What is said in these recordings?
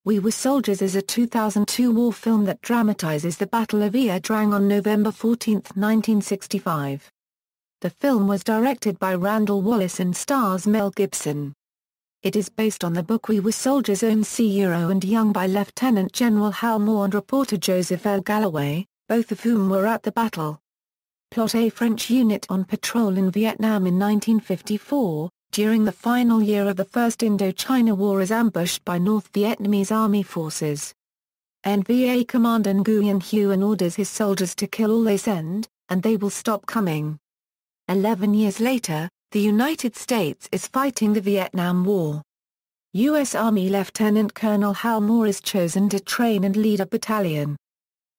We Were Soldiers is a 2002 war film that dramatizes the Battle of Ia Drang on November 14, 1965. The film was directed by Randall Wallace and stars Mel Gibson. It is based on the book We Were Soldiers owned and Young by Lieutenant General Hal Moore and reporter Joseph L. Galloway, both of whom were at the battle. Plot: a French unit on patrol in Vietnam in 1954, during the final year of the First Indochina War, is ambushed by North Vietnamese Army forces. NVA Commander Nguyen Huen orders his soldiers to kill all they send, and they will stop coming. 11 years later, the United States is fighting the Vietnam War. U.S. Army Lieutenant Colonel Hal Moore is chosen to train and lead a battalion.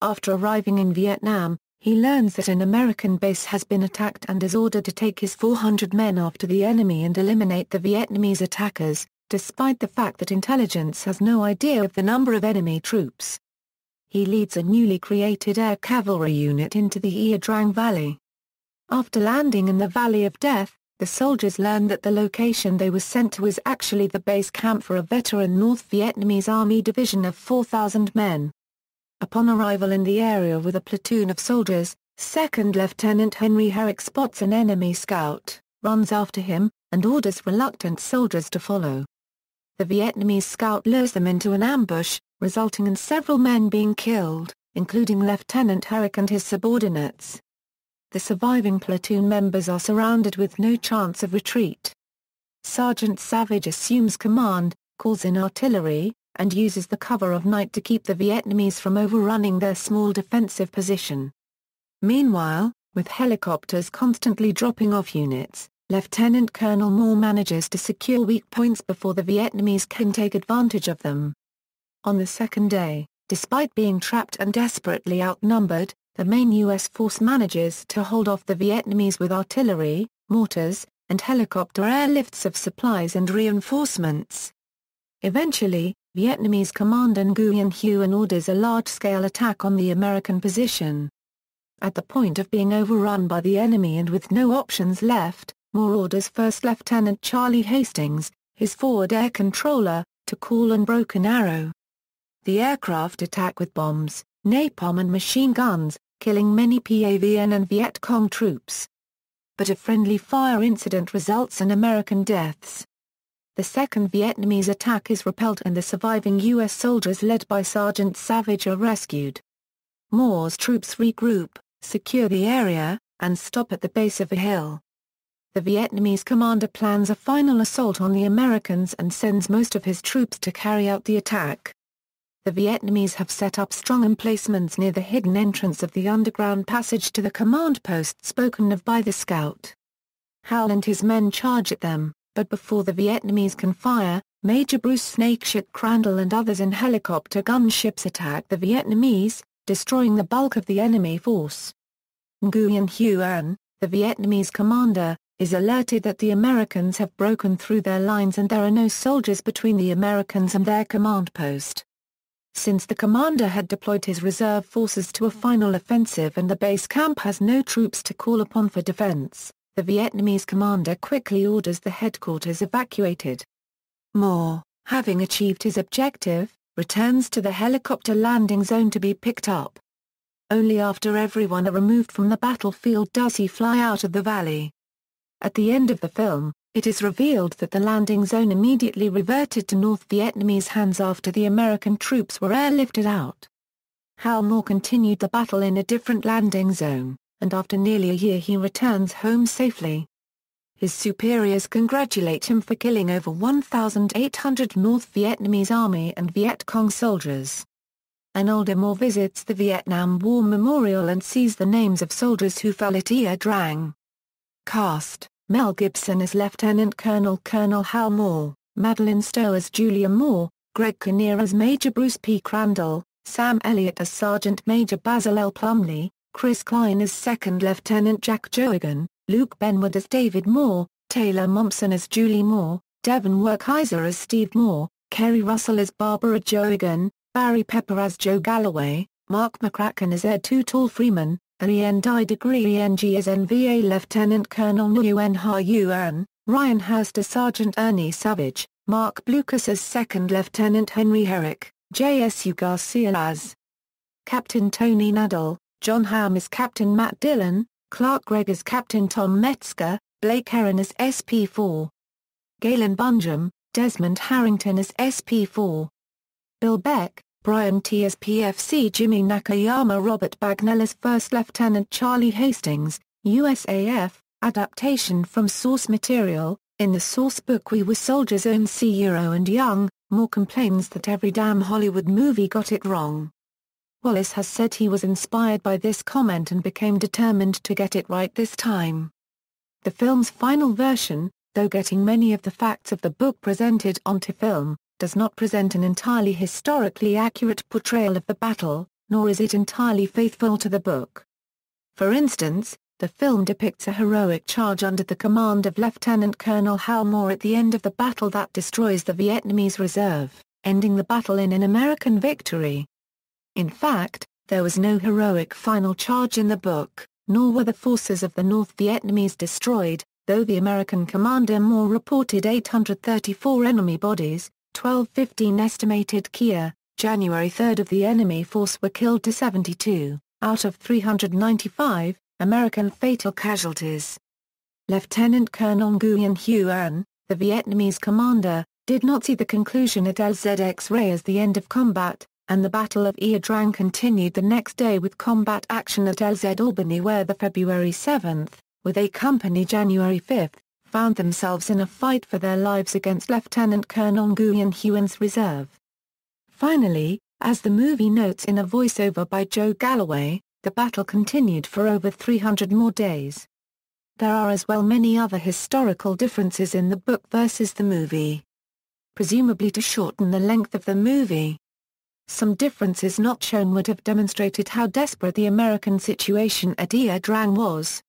After arriving in Vietnam, he learns that an American base has been attacked and is ordered to take his 400 men after the enemy and eliminate the Vietnamese attackers, despite the fact that intelligence has no idea of the number of enemy troops. He leads a newly created air cavalry unit into the Ia Drang Valley. After landing in the Valley of Death, the soldiers learn that the location they were sent to is actually the base camp for a veteran North Vietnamese Army division of 4,000 men. Upon arrival in the area with a platoon of soldiers, 2nd Lieutenant Henry Herrick spots an enemy scout, runs after him, and orders reluctant soldiers to follow. The Vietnamese scout lures them into an ambush, resulting in several men being killed, including Lieutenant Herrick and his subordinates. The surviving platoon members are surrounded with no chance of retreat. Sergeant Savage assumes command, calls in artillery, and uses the cover of night to keep the Vietnamese from overrunning their small defensive position. Meanwhile, with helicopters constantly dropping off units, Lieutenant Colonel Moore manages to secure weak points before the Vietnamese can take advantage of them. On the second day, despite being trapped and desperately outnumbered, the main U.S. force manages to hold off the Vietnamese with artillery, mortars, and helicopter airlifts of supplies and reinforcements. Eventually, Vietnamese Commander Nguyen Huen orders a large-scale attack on the American position. At the point of being overrun by the enemy and with no options left, Moore orders 1st Lieutenant Charlie Hastings, his forward air controller, to call on Broken Arrow. The aircraft attack with bombs, napalm and machine guns, killing many PAVN and Viet Cong troops. But a friendly fire incident results in American deaths. The second Vietnamese attack is repelled and the surviving U.S. soldiers led by Sergeant Savage are rescued. Moore's troops regroup, secure the area, and stop at the base of a hill. The Vietnamese commander plans a final assault on the Americans and sends most of his troops to carry out the attack. The Vietnamese have set up strong emplacements near the hidden entrance of the underground passage to the command post spoken of by the scout. Hal and his men charge at them, but before the Vietnamese can fire, Major Bruce Snakeship Crandall and others in helicopter gunships attack the Vietnamese, destroying the bulk of the enemy force. Nguyen Huen, the Vietnamese commander, is alerted that the Americans have broken through their lines and there are no soldiers between the Americans and their command post. Since the commander had deployed his reserve forces to a final offensive and the base camp has no troops to call upon for defense, the Vietnamese commander quickly orders the headquarters evacuated. Moore, having achieved his objective, returns to the helicopter landing zone to be picked up. Only after everyone are removed from the battlefield does he fly out of the valley. At the end of the film, it is revealed that the landing zone immediately reverted to North Vietnamese hands after the American troops were airlifted out. Hal Moore continued the battle in a different landing zone, and after nearly a year he returns home safely. His superiors congratulate him for killing over 1,800 North Vietnamese Army and Viet Cong soldiers. An older Moore visits the Vietnam War Memorial and sees the names of soldiers who fell at Ia Drang. Cast: Mel Gibson as Lieutenant Colonel Hal Moore, Madeline Stowe as Julia Moore, Greg Kinnear as Major Bruce P. Crandall, Sam Elliott as Sergeant Major Basil L. Plumley, Chris Klein as 2nd Lieutenant Jack Johagan, Luke Benwood as David Moore, Taylor Momsen as Julie Moore, Devon Werkheiser as Steve Moore, Kerry Russell as Barbara Johagan, Barry Pepper as Joe Galloway, Mark McCracken as Ed Tootle Freeman, Ien Dai Degree Eng as NVA Lieutenant Colonel Nguyen Huen, Ryan Hurst as Sergeant Ernie Savage, Mark Blucas as 2nd Lieutenant Henry Herrick, J.S.U. Garcia as Captain Tony Nadal, John Hamm as Captain Matt Dillon, Clark Gregg as Captain Tom Metzger, Blake Herron as SP4. Galen Bunjam, Desmond Harrington as SP4. Bill Beck, Brian T. as PFC Jimmy Nakayama, Robert Bagnell as First Lieutenant Charlie Hastings, USAF. Adaptation from source material. In the source book We Were Soldiers owned C. and Young, Moore complains that every damn Hollywood movie got it wrong. Wallace has said he was inspired by this comment and became determined to get it right this time. The film's final version, though getting many of the facts of the book presented onto film, does not present an entirely historically accurate portrayal of the battle, nor is it entirely faithful to the book. For instance, the film depicts a heroic charge under the command of Lieutenant Colonel Hal Moore at the end of the battle that destroys the Vietnamese reserve, ending the battle in an American victory. In fact, there was no heroic final charge in the book, nor were the forces of the North Vietnamese destroyed, though the American commander Moore reported 834 enemy bodies, 1215 estimated Kia, January 3 of the enemy force were killed to 72, out of 395, American fatal casualties. Lieutenant Colonel Nguyen Huan, the Vietnamese commander, did not see the conclusion at LZX-ray as the end of combat, and the Battle of Ia Drang continued the next day with combat action at LZ Albany, where the February 7th, with A Company January 5, found themselves in a fight for their lives against Lieutenant Colonel Nguyen Huan's reserve. Finally, as the movie notes in a voiceover by Joe Galloway, the battle continued for over 300 more days. There are as well many other historical differences in the book versus the movie, presumably to shorten the length of the movie. Some differences not shown would have demonstrated how desperate the American situation at Ia Drang was.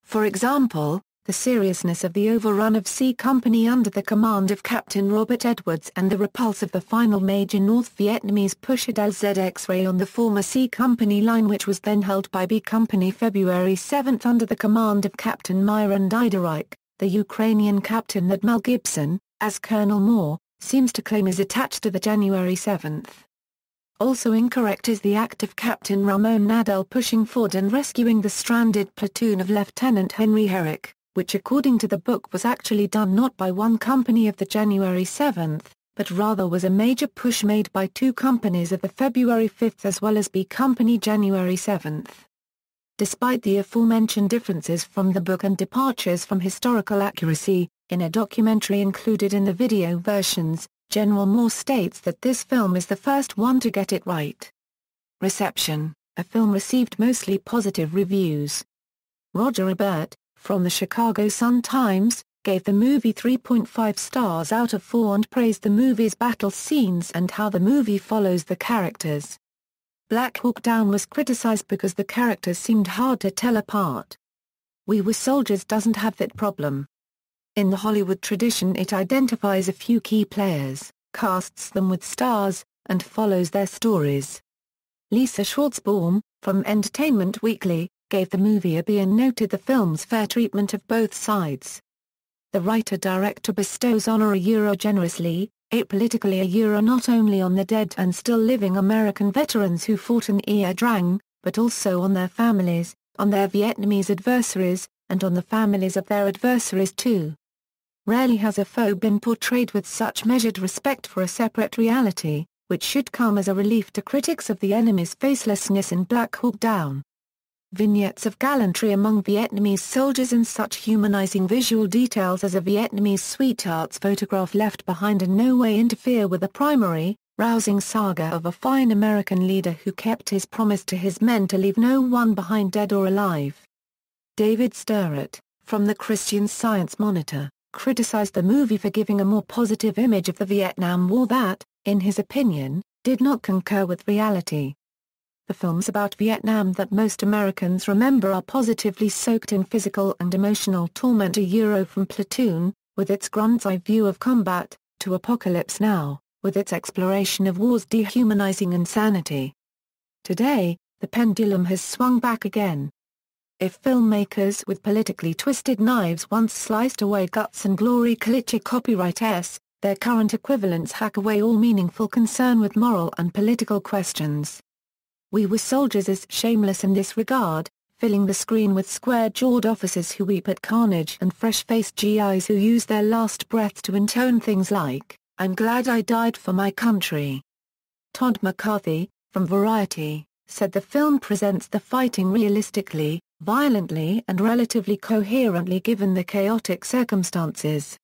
For example, the seriousness of the overrun of C Company under the command of Captain Robert Edwards and the repulse of the final major North Vietnamese push at LZX-ray on the former C Company line, which was then held by B Company February 7 under the command of Captain Myron Diderich, the Ukrainian captain that Mel Gibson, as Colonel Moore, seems to claim is attached to the January 7. Also incorrect is the act of Captain Ramon Nadal pushing forward and rescuing the stranded platoon of Lieutenant Henry Herrick, which according to the book was actually done not by one company of the January 7, but rather was a major push made by two companies of the February 5 as well as B Company January 7. Despite the aforementioned differences from the book and departures from historical accuracy, in a documentary included in the video versions, General Moore states that this film is the first one to get it right. Reception: a film received mostly positive reviews. Roger Ebert, from the Chicago Sun-Times, gave the movie 3.5 stars out of 4 and praised the movie's battle scenes and how the movie follows the characters. Black Hawk Down was criticized because the characters seemed hard to tell apart. We Were Soldiers doesn't have that problem. In the Hollywood tradition, it identifies a few key players, casts them with stars, and follows their stories. Lisa Schwartzbaum, from Entertainment Weekly, gave the movie a B and noted the film's fair treatment of both sides. The writer-director bestows honor generously, apolitically not only on the dead and still living American veterans who fought in Ia Drang, but also on their families, on their Vietnamese adversaries, and on the families of their adversaries too. Rarely has a foe been portrayed with such measured respect for a separate reality, which should come as a relief to critics of the enemy's facelessness in Black Hawk Down. Vignettes of gallantry among Vietnamese soldiers and such humanizing visual details as a Vietnamese sweetheart's photograph left behind in no way interfere with the primary, rousing saga of a fine American leader who kept his promise to his men to leave no one behind dead or alive. David Sturrett, from the Christian Science Monitor, criticized the movie for giving a more positive image of the Vietnam War that, in his opinion, did not concur with reality. The films about Vietnam that most Americans remember are positively soaked in physical and emotional torment, from Platoon, with its grund's-eye view of combat, to Apocalypse Now, with its exploration of war's dehumanizing insanity. Today, the pendulum has swung back again. If filmmakers with politically twisted knives once sliced away guts and glory cliché copyright Their current equivalents hack away all meaningful concern with moral and political questions. We Were Soldiers is shameless in this regard, filling the screen with square-jawed officers who weep at carnage and fresh-faced GIs who use their last breath to intone things like, "I'm glad I died for my country." Todd McCarthy, from Variety, said the film presents the fighting realistically, violently and relatively coherently given the chaotic circumstances.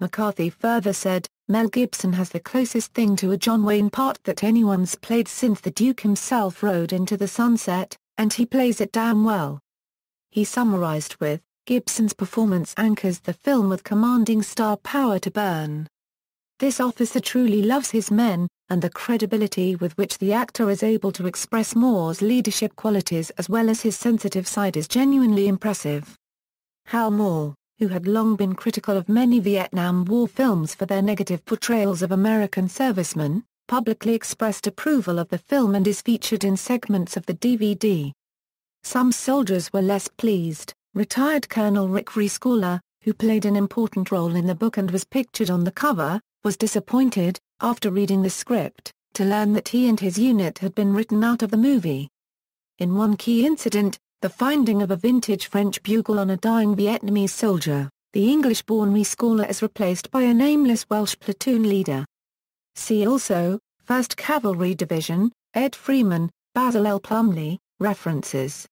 McCarthy further said, "Mel Gibson has the closest thing to a John Wayne part that anyone's played since the Duke himself rode into the sunset, and he plays it damn well." He summarized with, "Gibson's performance anchors the film with commanding star power to burn. This officer truly loves his men, and the credibility with which the actor is able to express Moore's leadership qualities as well as his sensitive side is genuinely impressive." Hal Moore, who had long been critical of many Vietnam War films for their negative portrayals of American servicemen, publicly expressed approval of the film and is featured in segments of the DVD. Some soldiers were less pleased. Retired Colonel Rick Rescorla, who played an important role in the book and was pictured on the cover, was disappointed, after reading the script, to learn that he and his unit had been written out of the movie. In one key incident, the finding of a vintage French bugle on a dying Vietnamese soldier, the English-born Rescorla is replaced by a nameless Welsh platoon leader. See also, 1st Cavalry Division, Ed Freeman, Basil L. Plumley. References.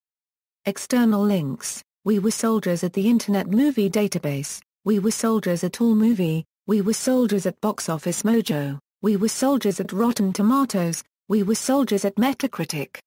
External links: We Were Soldiers at the Internet Movie Database, We Were Soldiers at AllMovie, We Were Soldiers at Box Office Mojo, We Were Soldiers at Rotten Tomatoes, We Were Soldiers at Metacritic.